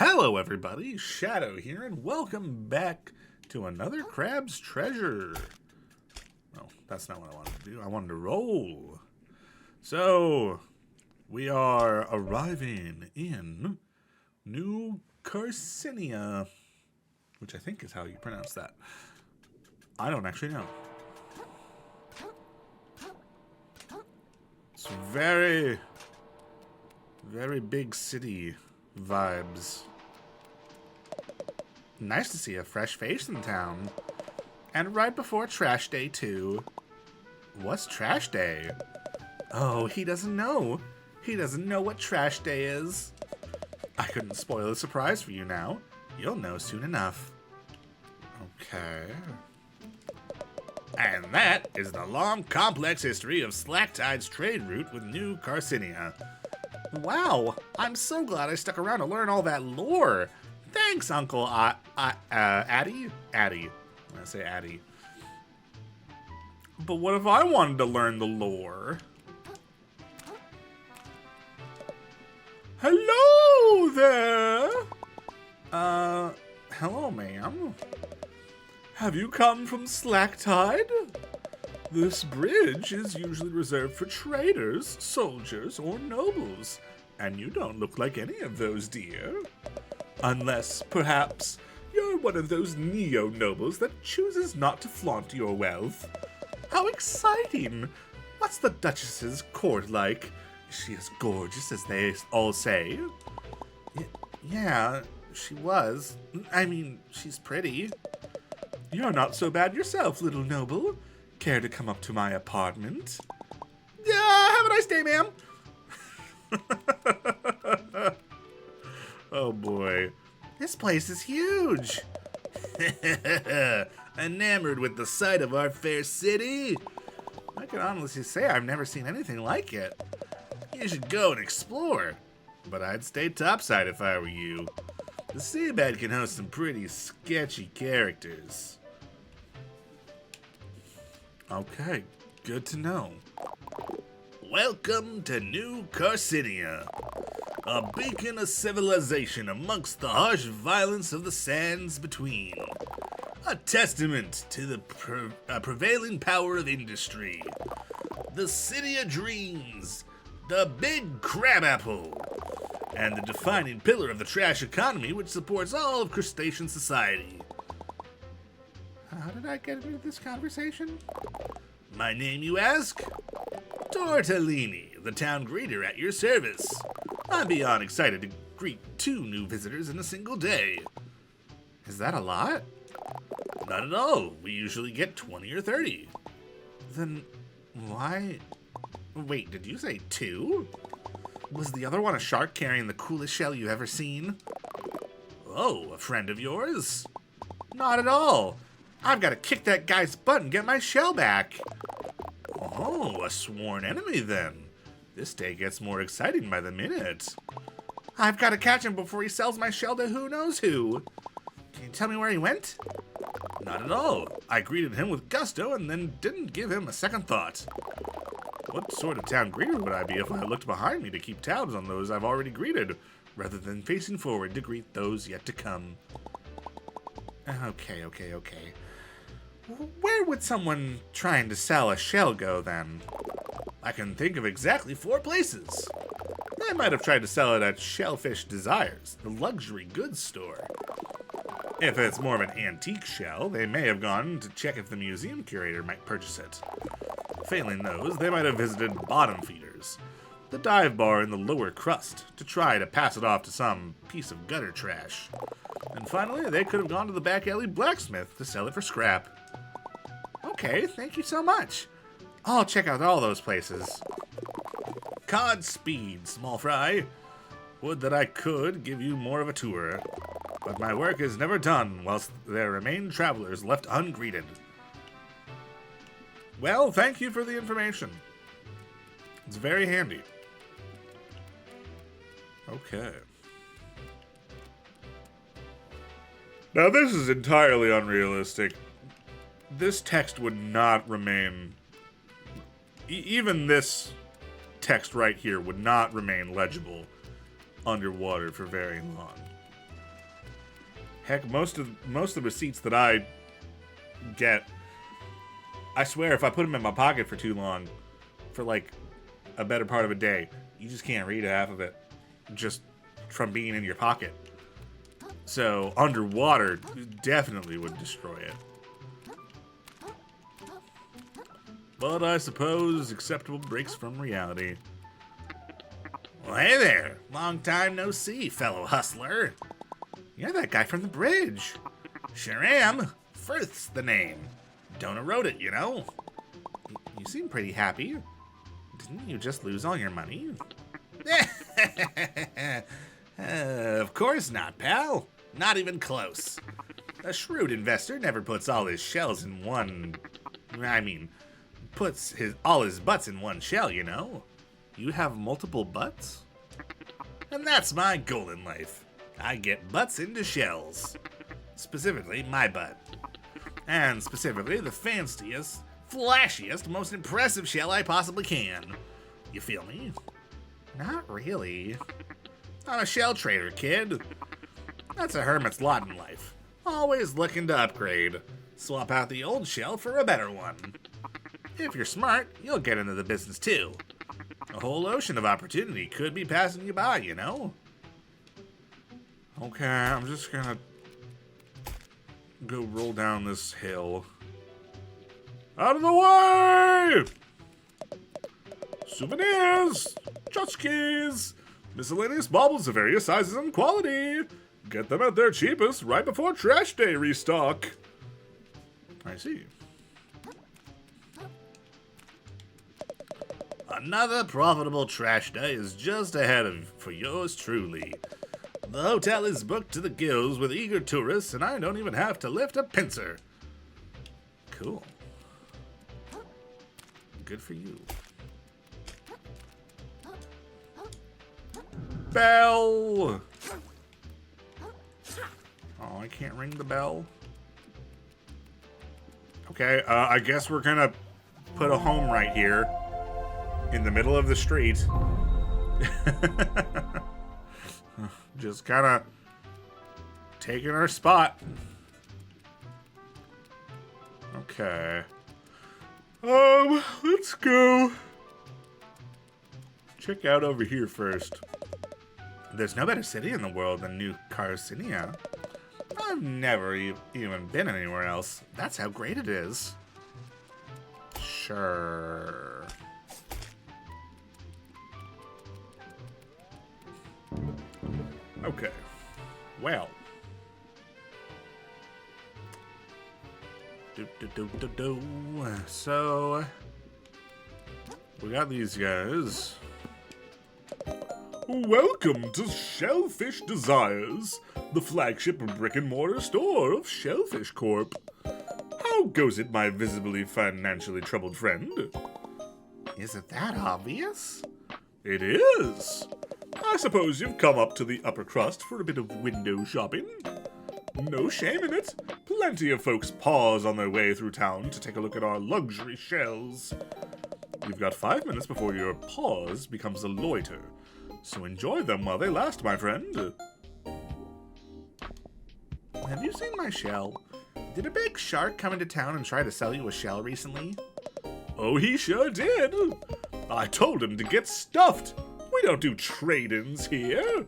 Hello everybody, Shadow here, and welcome back to another Crab's Treasure. Oh, that's not what I wanted to do. I wanted to roll. So, we are arriving in New Carcinia, which I think is how you pronounce that. I don't actually know. It's very big city vibes. Nice to see a fresh face in town. And right before trash day, too. What's trash day? Oh, he doesn't know. He doesn't know what trash day is. I couldn't spoil the surprise for you now. You'll know soon enough. Okay. And that is the long, complex history of Slacktide's trade route with New Carcinia. Wow, I'm so glad I stuck around to learn all that lore. Thanks, Uncle Addy? Addy. I'm gonna say Addy. But what if I wanted to learn the lore? Hello there! Hello, ma'am. Have you come from Slacktide? This bridge is usually reserved for traders, soldiers, or nobles, and you don't look like any of those, dear. Unless, perhaps, you're one of those neo-nobles that chooses not to flaunt your wealth. How exciting! What's the Duchess's court like? Is she as gorgeous as they all say? Yeah, she was. I mean, she's pretty. You're not so bad yourself, little noble. Care to come up to my apartment? Yeah, have a nice day, ma'am. Oh boy. This place is huge. Enamored with the sight of our fair city? I can honestly say I've never seen anything like it. You should go and explore. But I'd stay topside if I were you. The seabed can host some pretty sketchy characters. Okay, good to know. Welcome to New Carcinia, a beacon of civilization amongst the harsh violence of the sands between. A testament to the prevailing power of industry. The city of dreams, the big crab apple, and the defining pillar of the trash economy which supports all of crustacean society. How did I get into this conversation? My name, you ask? Tortellini, the town greeter at your service. I'm beyond excited to greet 2 new visitors in a single day. Is that a lot? Not at all. We usually get 20 or 30. Then why? Wait, did you say 2? Was the other one a shark carrying the coolest shell you've ever seen? Oh, a friend of yours? Not at all. I've got to kick that guy's butt and get my shell back. Oh, a sworn enemy then. This day gets more exciting by the minute. I've got to catch him before he sells my shell to who knows who. Can you tell me where he went? Not at all. I greeted him with gusto and then didn't give him a second thought. What sort of town greeter would I be if I looked behind me to keep tabs on those I've already greeted, rather than facing forward to greet those yet to come? Okay. Where would someone trying to sell a shell go, then? I can think of exactly 4 places. They might have tried to sell it at Shellfish Desires, the luxury goods store. If it's more of an antique shell, they may have gone to check if the museum curator might purchase it. Failing those, they might have visited Bottom Feeders, the dive bar in the lower crust, to try to pass it off to some piece of gutter trash. And finally, they could have gone to the back alley blacksmith to sell it for scrap. Okay, thank you so much. I'll check out all those places. Godspeed, small fry. Would that I could give you more of a tour, but my work is never done whilst there remain travelers left ungreeted. Well, thank you for the information. It's very handy. Okay. Now this is entirely unrealistic. This text would not remain... even this text right here would not remain legible underwater for very long. Heck, most of the receipts that I get, I swear, if I put them in my pocket for too long, for like a better part of a day, you just can't read half of it, just from being in your pocket. So underwater definitely would destroy it. But I suppose acceptable breaks from reality. Well, hey there. Long time no see, fellow hustler. You're that guy from the bridge. Sure am. Firth's the name. Don't erode it, you know. You seem pretty happy. Didn't you just lose all your money? Of course not, pal. Not even close. A shrewd investor never puts all his shells in one... puts all his butts in one shell, you know. You have multiple butts? And that's my goal in life. I get butts into shells. Specifically, my butt. And specifically, the fanciest, flashiest, most impressive shell I possibly can. You feel me? Not really. I'm a shell trader, kid. That's a hermit's lot in life. Always looking to upgrade. Swap out the old shell for a better one. If you're smart, you'll get into the business too. A whole ocean of opportunity could be passing you by, you know? Okay, I'm just gonna go roll down this hill. Out of the way! Souvenirs! Tchotchkes! Miscellaneous baubles of various sizes and quality! Get them at their cheapest right before trash day restock. I see. Another profitable trash day is just ahead for yours truly. The hotel is booked to the gills with eager tourists, and I don't even have to lift a pincer. Cool. Good for you. Bell! Oh, I can't ring the bell. Okay, I guess we're gonna put a home right here in the middle of the street. Just kind of taking our spot. Okay. Let's go check out over here first. There's no better city in the world than New Carcinia. I've never even been anywhere else. That's how great it is. Sure. Okay. Well. So, we got these guys. Welcome to Shellfish Desires, the flagship brick-and-mortar store of Shellfish Corp. How goes it, my visibly financially troubled friend? Is it that obvious? It is. I suppose you've come up to the upper crust for a bit of window shopping. No shame in it. Plenty of folks pause on their way through town to take a look at our luxury shells. You've got 5 minutes before your pause becomes a loiter, so enjoy them while they last, my friend. Have you seen my shell? Did a big shark come into town and try to sell you a shell recently? Oh, he sure did. I told him to get stuffed. We don't do trade-ins here.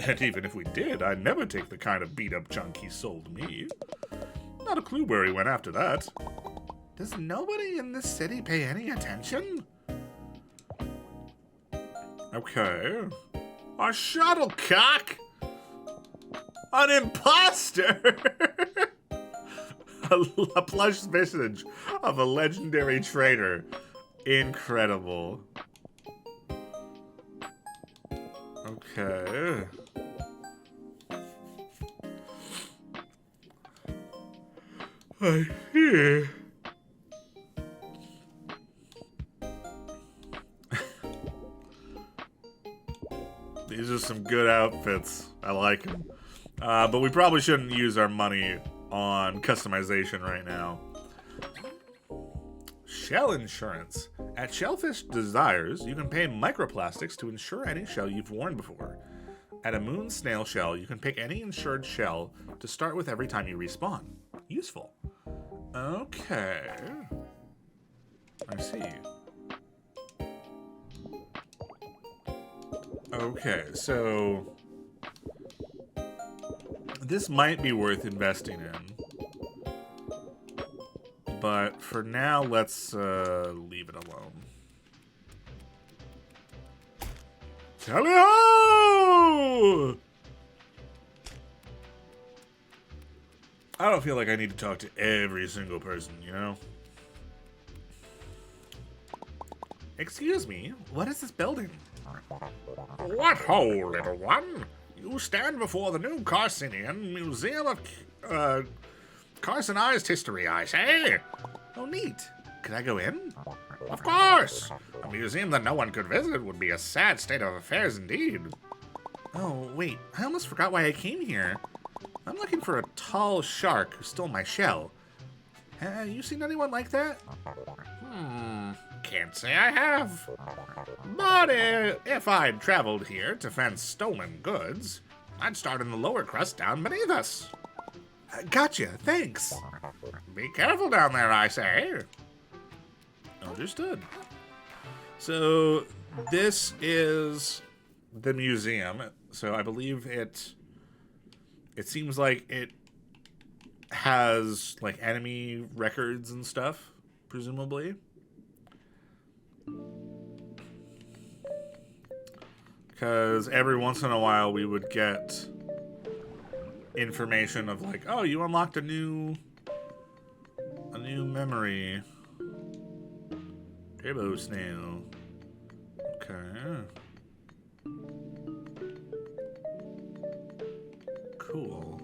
And even if we did, I'd never take the kind of beat-up junk he sold me. Not a clue where he went after that. Does nobody in this city pay any attention? Okay. A shuttlecock? An imposter? A plush visage of a legendary trader. Incredible. Okay. I hear. These are some good outfits. I like them. But we probably shouldn't use our money on customization right now. Shell insurance. At Shellfish Desires, you can pay microplastics to insure any shell you've worn before. At a moon snail shell, you can pick any insured shell to start with every time you respawn. Useful. Okay. I see. Okay, so this might be worth investing in. But for now, let's leave it alone. Tally-ho! I don't feel like I need to talk to every single person, you know? Excuse me, what is this building? What ho, little one? You stand before the new Carcinian Museum of Carcinized History, I say. Oh, neat. Could I go in? Of course. A museum that no one could visit would be a sad state of affairs indeed. Oh, wait. I almost forgot why I came here. I'm looking for a tall shark who stole my shell. Have you seen anyone like that? Can't say I have. But if I'd traveled here to fence stolen goods, I'd start in the lower crust down beneath us. Gotcha, thanks. Be careful down there, I say. Understood. So this is the museum. So I believe it seems like it has like enemy records and stuff, presumably. Because every once in a while we would get information of like, oh, you unlocked a new memory. Turbo snail. Okay. Cool.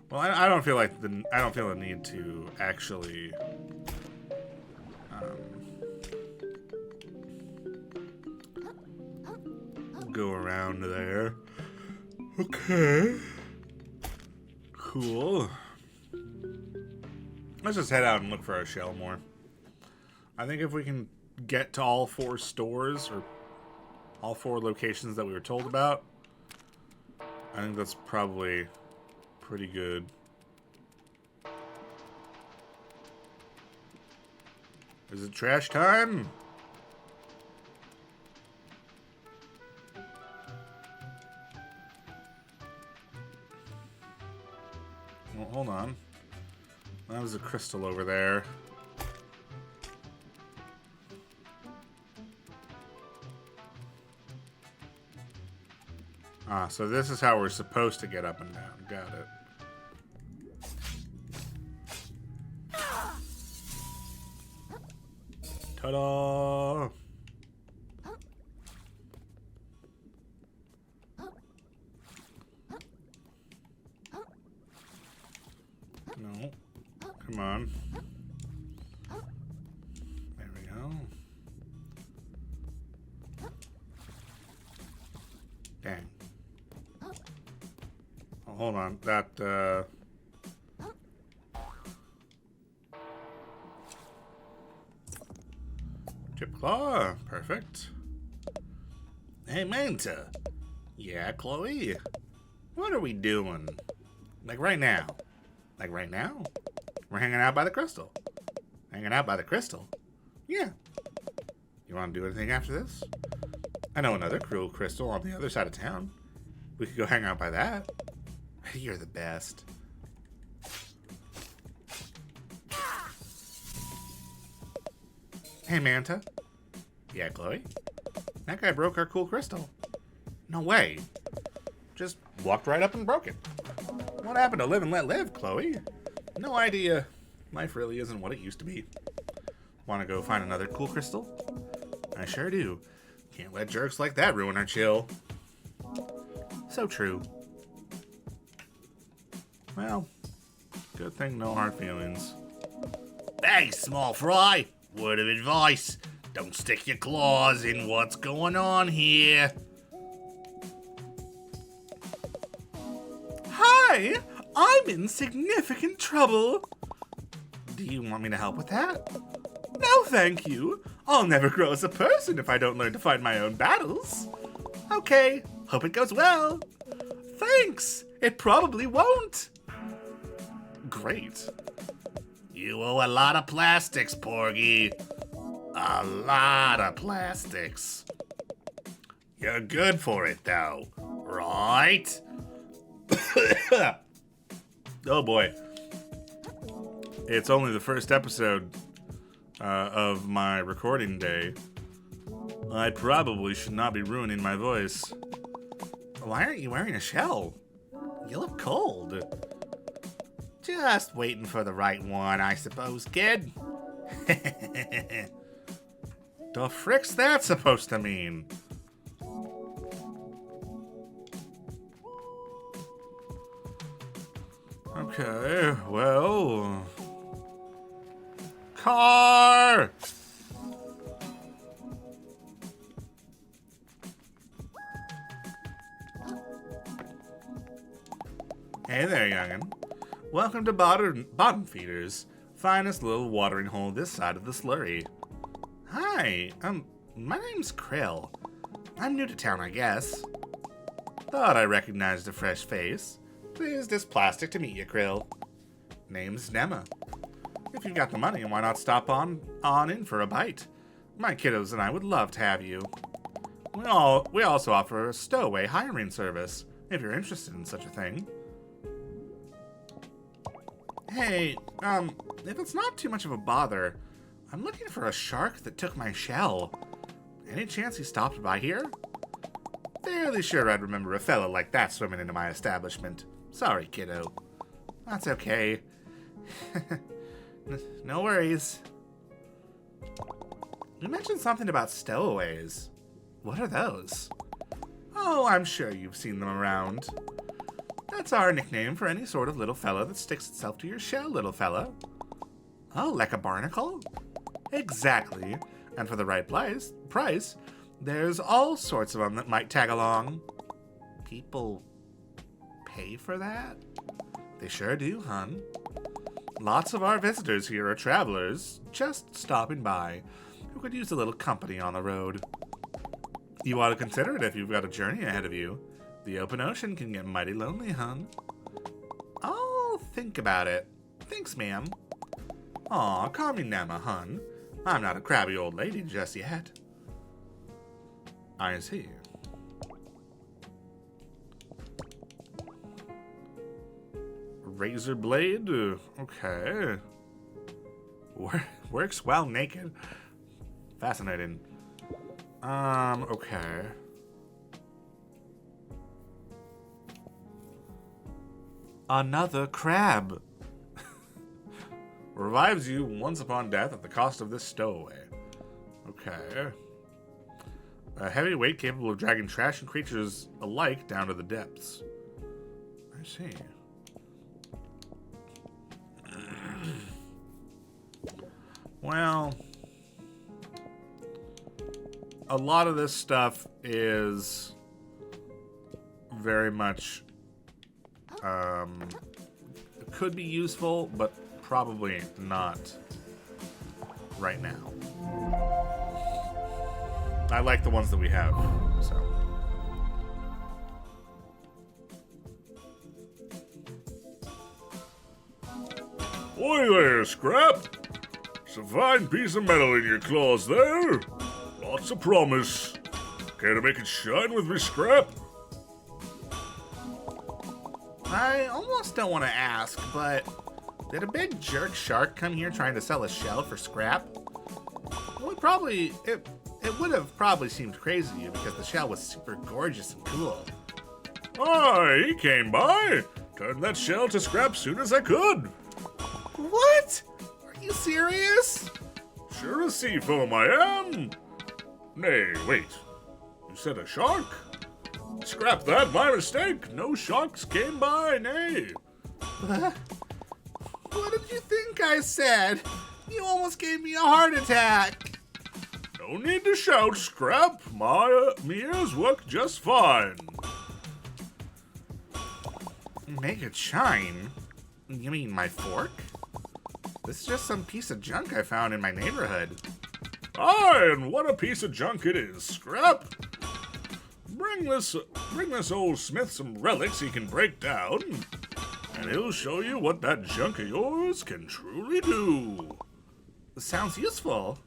Well, I don't feel like I don't feel a need to actually go around there. Okay. Cool. Let's just head out and look for our shell more. I think if we can get to all 4 stores, or all 4 locations that we were told about, I think that's probably pretty good. Is it trash time? Well, hold on. That was a crystal over there. Ah, so this is how we're supposed to get up and down. Got it. Ta-da! No. Come on. There we go. Dang. Oh, hold on. That, Chip claw. Perfect. Hey, Manta. Yeah, Chloe? What are we doing? Like right now. Like right now? We're hanging out by the crystal. Hanging out by the crystal? Yeah. You want to do anything after this? I know another cruel crystal on the other side of town. We could go hang out by that. You're the best. Hey, Manta. Yeah, Chloe? That guy broke our cool crystal. No way. Just walked right up and broke it. What happened to live and let live, Chloe? No idea. Life really isn't what it used to be. Want to go find another cool crystal? I sure do. Can't let jerks like that ruin our chill. So true. Well, good thing no hard feelings. Hey, small fry. Word of advice. Don't stick your claws in what's going on here. Hi, I'm in significant trouble. Do you want me to help with that? No, thank you. I'll never grow as a person if I don't learn to fight my own battles. Okay, Hope it goes well. Thanks. It probably won't. Great. You owe a lot of plastics, Porgy. A lot of plastics. You're good for it, though, right? Oh boy. It's only the first episode of my recording day. I probably should not be ruining my voice. Why aren't you wearing a shell? You look cold. Just waiting for the right one, I suppose, kid. The frick's that supposed to mean? Okay, well... Car! Hey there, youngin'. Welcome to Bottom Feeders, finest little watering hole this side of the slurry. Hi, my name's Krill. I'm new to town, I guess. Thought I recognized a fresh face. Pleased as plastic to meet you, Krill. Name's Nema. If you've got the money, why not stop on in for a bite? My kiddos and I would love to have you. We also offer a stowaway hiring service, if you're interested in such a thing. Hey, if it's not too much of a bother, I'm looking for a shark that took my shell. Any chance he stopped by here? Fairly sure I'd remember a fella like that swimming into my establishment. Sorry, kiddo. That's okay. No worries. You mentioned something about stowaways. What are those? Oh, I'm sure you've seen them around. That's our nickname for any sort of little fella that sticks itself to your shell, little fella. Oh, like a barnacle? Exactly. And for the right price, there's all sorts of them that might tag along. People pay for that? They sure do, hun. Lots of our visitors here are travelers, just stopping by, who could use a little company on the road. You ought to consider it if you've got a journey ahead of you. The open ocean can get mighty lonely, hun. I'll think about it. Thanks, ma'am. Aw, call me Nema, hun. I'm not a crabby old lady just yet. I see. Razor blade? Okay. Works well naked. Fascinating. Okay. Another crab. Revives you once upon death at the cost of this stowaway. Okay. A heavy weight capable of dragging trash and creatures alike down to the depths. I see. Well, a lot of this stuff is very much could be useful, but probably not right now. I like the ones that we have, so. Oi there, Scrap! It's a fine piece of metal in your claws there. Lots of promise. Care to make it shine with me, Scrap? I almost don't want to ask, but did a big jerk shark come here trying to sell a shell for scrap? Well, it would have probably seemed crazy to you because the shell was super gorgeous and cool. Aye, he came by. Turned that shell to scrap soon as I could. What? Are you serious? Sure as sea foam I am. Nay, wait. You said a shark? Scrap that, my mistake. No sharks came by, nay. What did you think I said? You almost gave me a heart attack. No need to shout, Scrap. My ears work just fine. Make it shine? You mean my fork? This is just some piece of junk I found in my neighborhood. Aye, and what a piece of junk it is, Scrap. Bring this bring this old smith some relics he can break down, and he'll show you what that junk of yours can truly do. Sounds useful.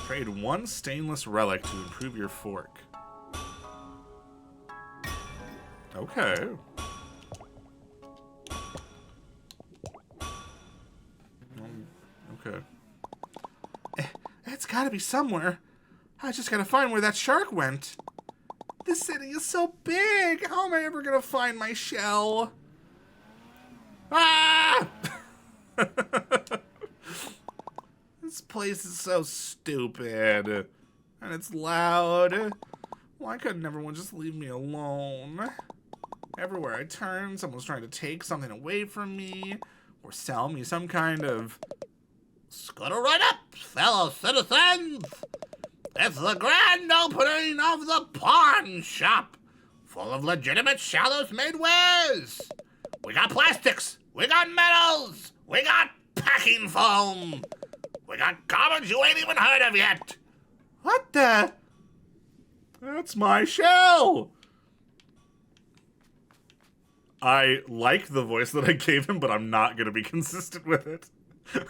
Trade one stainless relic to improve your fork. Okay. Okay. It's gotta be somewhere. I just gotta find where that shark went. This city is so big. How am I ever gonna find my shell? Ah! This place is so stupid. And it's loud. Why couldn't everyone just leave me alone? Everywhere I turn, someone's trying to take something away from me or sell me some kind of... Scuttle right up, fellow citizens! It's the grand opening of the pawn shop, full of legitimate shallows-made wares. We got plastics, we got metals, we got packing foam, we got garbage you ain't even heard of yet. What the? That's my shell! I like the voice that I gave him, but I'm not going to be consistent with it.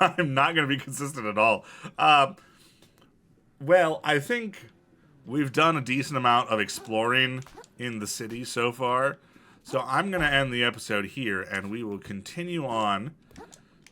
I'm not going to be consistent at all. Well, I think we've done a decent amount of exploring in the city so far. So I'm going to end the episode here, and we will continue on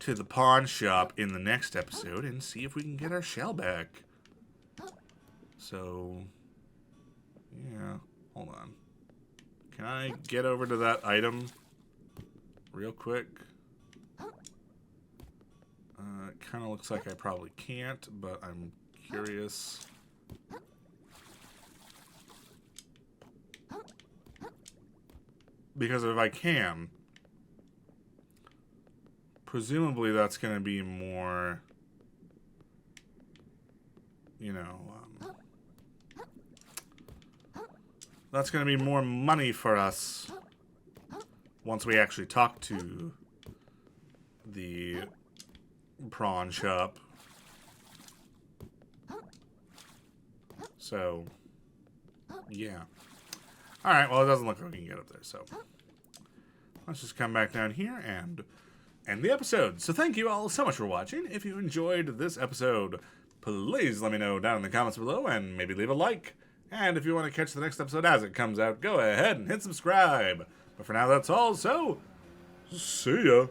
to the pawn shop in the next episode and see if we can get our shell back. So, yeah, hold on. Can I get over to that item real quick? It kind of looks like I probably can't, but I'm curious. Because if I can, presumably that's going to be more, you know, that's going to be more money for us once we actually talk to the prawn shop. So, yeah. Alright, well, it doesn't look like we can get up there, so let's just come back down here and end the episode. So thank you all so much for watching. If you enjoyed this episode, please let me know down in the comments below and maybe leave a like. And if you want to catch the next episode as it comes out, go ahead and hit subscribe. But for now, that's all, so see ya.